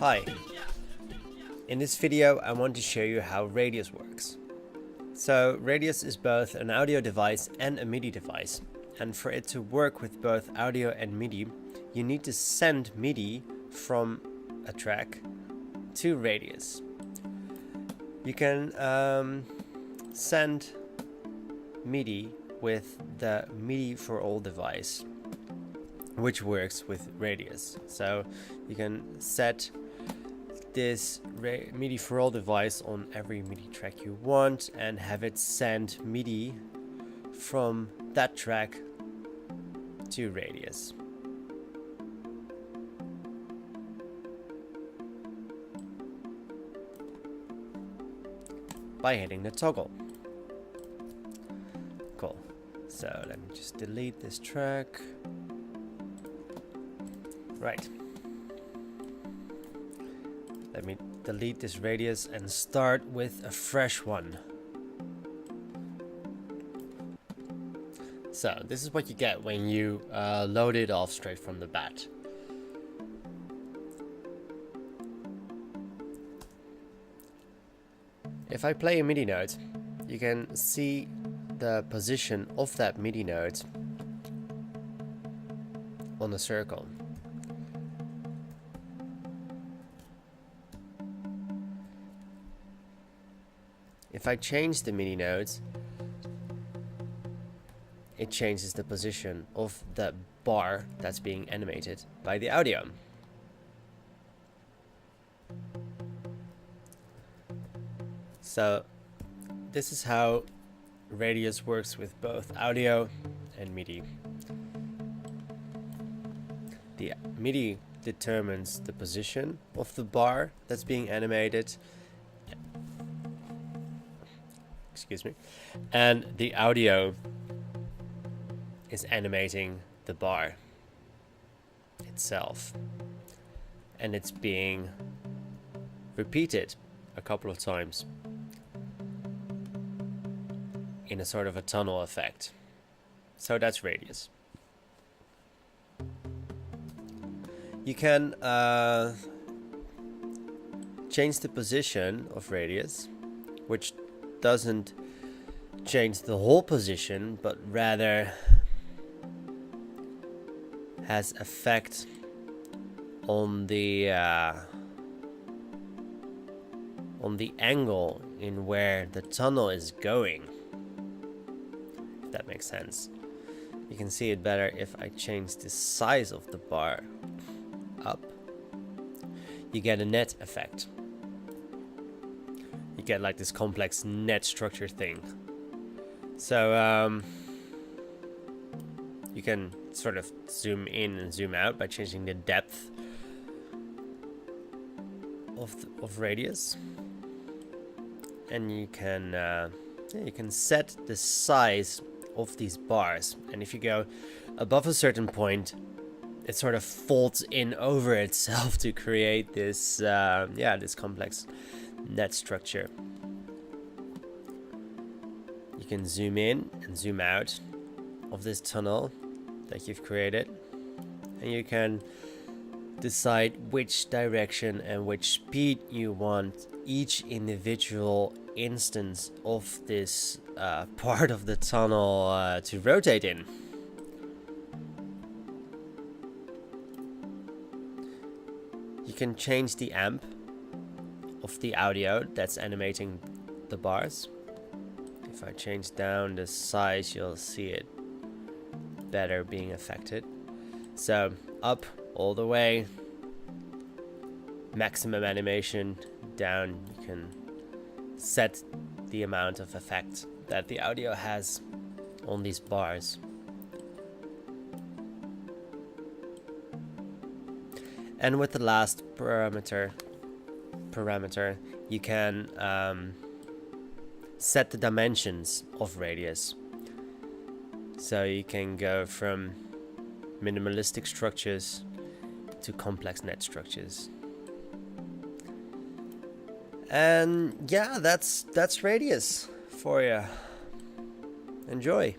Hi, in this video I want to show you how Radius works. So Radius is both an audio device and a MIDI device, and for it to work with both audio and MIDI you need to send MIDI from a track to Radius. You can send MIDI with the MIDI for all device, which works with Radius. So you can set this MIDI for all device on every MIDI track you want and have it send MIDI from that track to Radius. By hitting the toggle. Cool. So let me just delete this track. Right. Let me delete this Radius and start with a fresh one. So this is what you get when you load it off straight from the bat. If I play a MIDI note, you can see the position of that MIDI note on the circle. If I change the MIDI note, it changes the position of the bar that's being animated by the audio. So this is how Radius works with both audio and MIDI. The MIDI determines the position of the bar that's being animated. Excuse me. And the audio is animating the bar itself. And it's being repeated a couple of times in a sort of a tunnel effect. So that's Radius. You can change the position of Radius, which doesn't change the whole position, but rather has effect on the angle in where the tunnel is going. If that makes sense. You can see it better if I change the size of the bar up. You get a net effect. You get like this complex net structure thing. So you can sort of zoom in and zoom out by changing the depth of Radius, and you can set the size of these bars, and if you go above a certain point, it sort of folds in over itself to create this this complex net structure. You can zoom in and zoom out of this tunnel that you've created, and you can decide which direction and which speed you want each individual instance of this part of the tunnel to rotate in. You can change the amp of the audio that's animating the bars. If I change down the size, you'll see it better being affected. So up all the way, maximum animation, down you can set the amount of effect that the audio has on these bars. And with the last parameter you can set the dimensions of Radius. So you can go from minimalistic structures to complex net structures. And yeah, that's Radius for you. Enjoy.